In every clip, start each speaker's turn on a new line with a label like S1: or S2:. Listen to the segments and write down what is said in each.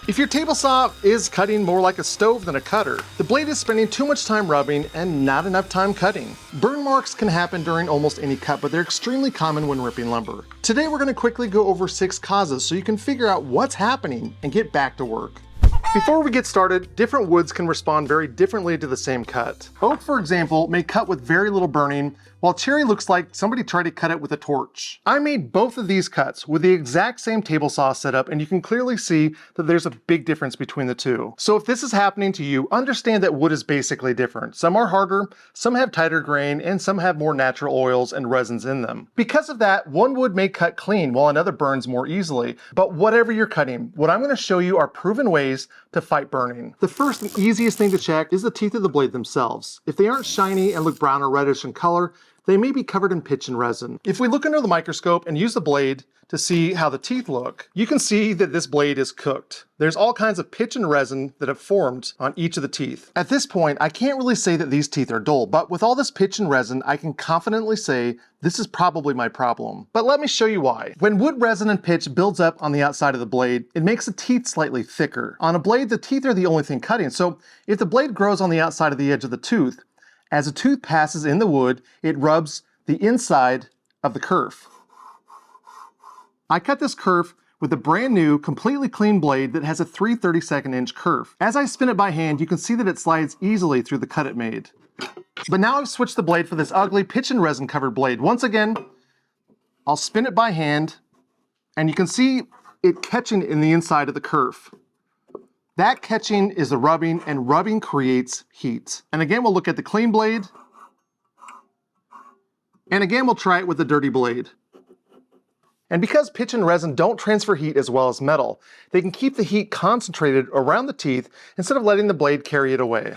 S1: If your table saw is cutting more like a stove than a cutter, the blade is spending too much time rubbing and not enough time cutting. Burn marks can happen during almost any cut, but they're extremely common when ripping lumber. Today we're going to quickly go over 6 causes so you can figure out what's happening and get back to work. Before we get started, different woods can respond very differently to the same cut. Oak, for example, may cut with very little burning, while cherry looks like somebody tried to cut it with a torch. I made both of these cuts with the exact same table saw setup, and you can clearly see that there's a big difference between the two. So if this is happening to you, understand that wood is basically different. Some are harder, some have tighter grain, and some have more natural oils and resins in them. Because of that, one wood may cut clean while another burns more easily. But whatever you're cutting, what I'm going to show you are proven ways to fight burning. The first and easiest thing to check is the teeth of the blade themselves. If they aren't shiny and look brown or reddish in color, they may be covered in pitch and resin. If we look under the microscope and use the blade to see how the teeth look, you can see that this blade is cooked. There's all kinds of pitch and resin that have formed on each of the teeth. At this point, I can't really say that these teeth are dull, but with all this pitch and resin, I can confidently say this is probably my problem. But let me show you why. When wood resin and pitch builds up on the outside of the blade, it makes the teeth slightly thicker. On a blade, the teeth are the only thing cutting, so if the blade grows on the outside of the edge of the tooth, as a tooth passes in the wood, it rubs the inside of the kerf. I cut this kerf with a brand new, completely clean blade that has a 3/32 inch kerf. As I spin it by hand, you can see that it slides easily through the cut it made. But now I've switched the blade for this ugly pitch and resin covered blade. Once again, I'll spin it by hand, and you can see it catching in the inside of the kerf. That catching is the rubbing, and rubbing creates heat. And again, we'll look at the clean blade. And again, we'll try it with the dirty blade. And because pitch and resin don't transfer heat as well as metal, they can keep the heat concentrated around the teeth instead of letting the blade carry it away.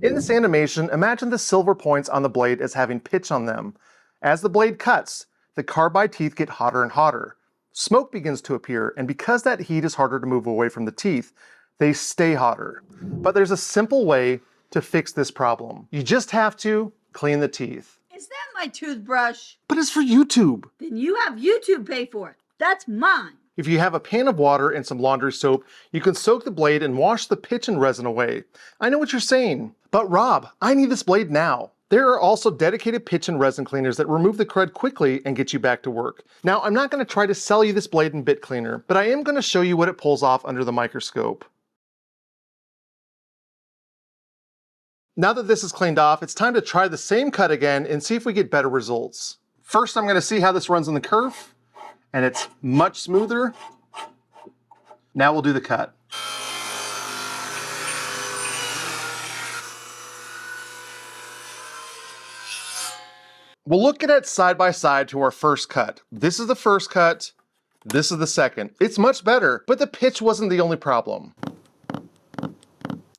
S1: In this animation, imagine the silver points on the blade as having pitch on them. As the blade cuts, the carbide teeth get hotter and hotter. Smoke begins to appear, and because that heat is harder to move away from the teeth, they stay hotter. But there's a simple way to fix this problem. You just have to clean the teeth.
S2: Is that my toothbrush?
S1: But it's for YouTube.
S2: Then you have YouTube pay for it. That's mine.
S1: If you have a pan of water and some laundry soap, you can soak the blade and wash the pitch and resin away. I know what you're saying, but Rob, I need this blade now. There are also dedicated pitch and resin cleaners that remove the crud quickly and get you back to work. Now, I'm not going to try to sell you this blade and bit cleaner, but I am going to show you what it pulls off under the microscope. Now that this is cleaned off, it's time to try the same cut again and see if we get better results. First, I'm going to see how this runs in the kerf, and it's much smoother. Now we'll do the cut. We'll look at it side by side to our first cut. This is the first cut, this is the second. It's much better, but the pitch wasn't the only problem.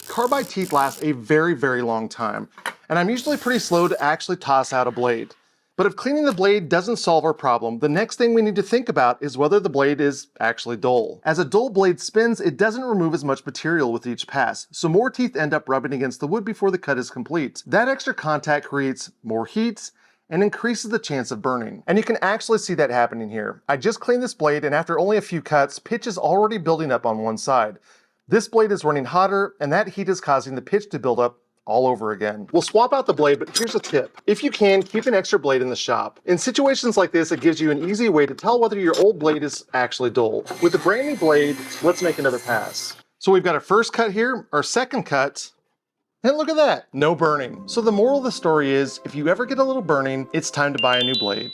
S1: Carbide teeth last a very, very long time, and I'm usually pretty slow to actually toss out a blade. But if cleaning the blade doesn't solve our problem, the next thing we need to think about is whether the blade is actually dull. As a dull blade spins, it doesn't remove as much material with each pass, so more teeth end up rubbing against the wood before the cut is complete. That extra contact creates more heat and increases the chance of burning. And you can actually see that happening here. I just cleaned this blade, and after only a few cuts, pitch is already building up on one side. This blade is running hotter, and that heat is causing the pitch to build up all over again. We'll swap out the blade, but here's a tip. If you can, keep an extra blade in the shop. In situations like this, it gives you an easy way to tell whether your old blade is actually dull. With the brand new blade, let's make another pass. So we've got our first cut here, our second cut, and look at that, no burning. So the moral of the story is, if you ever get a little burning, it's time to buy a new blade.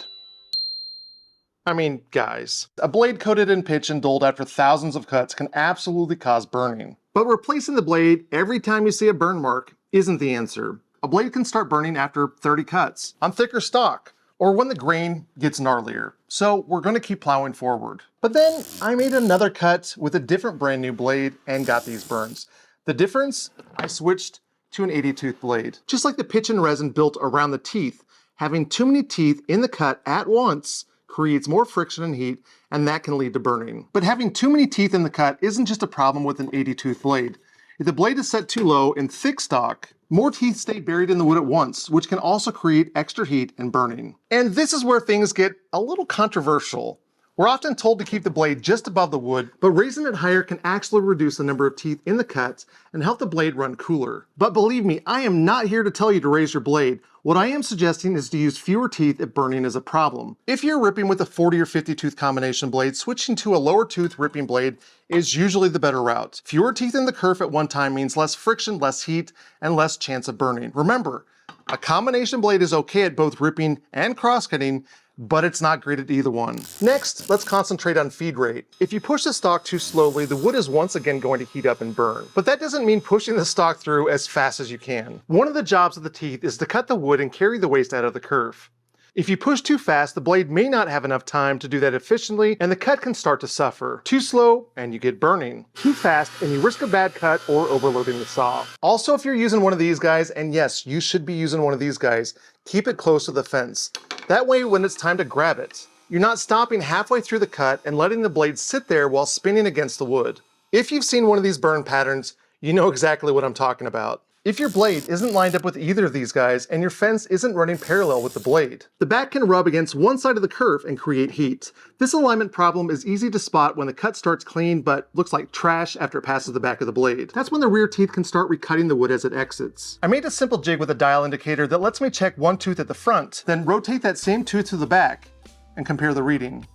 S1: I mean, guys, a blade coated in pitch and dulled after thousands of cuts can absolutely cause burning. But replacing the blade every time you see a burn mark isn't the answer. A blade can start burning after 30 cuts, on thicker stock, or when the grain gets gnarlier. So we're going to keep plowing forward. But then I made another cut with a different brand new blade and got these burns. The difference? I switched to an 80-tooth blade. Just like the pitch and resin built around the teeth, having too many teeth in the cut at once creates more friction and heat, and that can lead to burning. But having too many teeth in the cut isn't just a problem with an 80-tooth blade. If the blade is set too low in thick stock, more teeth stay buried in the wood at once, which can also create extra heat and burning. And this is where things get a little controversial. We're often told to keep the blade just above the wood, but raising it higher can actually reduce the number of teeth in the cut and help the blade run cooler. But believe me, I am not here to tell you to raise your blade. What I am suggesting is to use fewer teeth if burning is a problem. If you're ripping with a 40 or 50 tooth combination blade, switching to a lower tooth ripping blade is usually the better route. Fewer teeth in the kerf at one time means less friction, less heat, and less chance of burning. Remember, a combination blade is okay at both ripping and cross-cutting, but it's not great at either one. Next, let's concentrate on feed rate. If you push the stock too slowly, the wood is once again going to heat up and burn. But that doesn't mean pushing the stock through as fast as you can. One of the jobs of the teeth is to cut the wood and carry the waste out of the kerf. If you push too fast, the blade may not have enough time to do that efficiently, and the cut can start to suffer. Too slow, and you get burning. Too fast, and you risk a bad cut or overloading the saw. Also, if you're using one of these guys, and yes, you should be using one of these guys, keep it close to the fence. That way, when it's time to grab it, you're not stopping halfway through the cut and letting the blade sit there while spinning against the wood. If you've seen one of these burn patterns, you know exactly what I'm talking about. If your blade isn't lined up with either of these guys and your fence isn't running parallel with the blade, the back can rub against one side of the kerf and create heat. This alignment problem is easy to spot when the cut starts clean but looks like trash after it passes the back of the blade. That's when the rear teeth can start recutting the wood as it exits. I made a simple jig with a dial indicator that lets me check one tooth at the front, then rotate that same tooth to the back and compare the reading.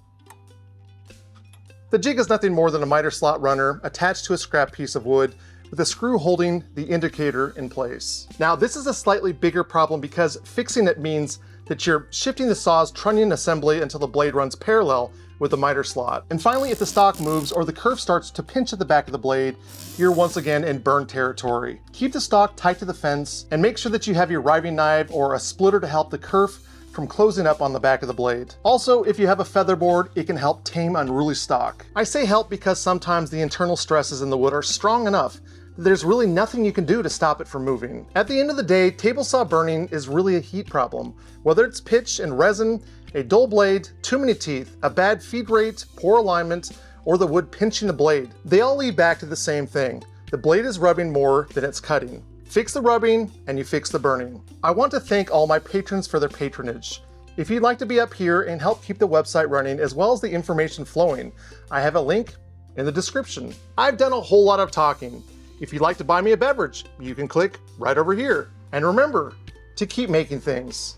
S1: The jig is nothing more than a miter slot runner attached to a scrap piece of wood with a screw holding the indicator in place. Now, this is a slightly bigger problem because fixing it means that you're shifting the saw's trunnion assembly until the blade runs parallel with the miter slot. And finally, if the stock moves or the kerf starts to pinch at the back of the blade, you're once again in burn territory. Keep the stock tight to the fence and make sure that you have your riving knife or a splitter to help the kerf from closing up on the back of the blade. Also, if you have a feather board, it can help tame unruly stock. I say help because sometimes the internal stresses in the wood are strong enough that there's really nothing you can do to stop it from moving. At the end of the day, table saw burning is really a heat problem. Whether it's pitch and resin, a dull blade, too many teeth, a bad feed rate, poor alignment, or the wood pinching the blade, they all lead back to the same thing. The blade is rubbing more than it's cutting. Fix the rubbing and you fix the burning. I want to thank all my patrons for their patronage. If you'd like to be up here and help keep the website running as well as the information flowing, I have a link in the description. I've done a whole lot of talking. If you'd like to buy me a beverage, you can click right over here. And remember to keep making things.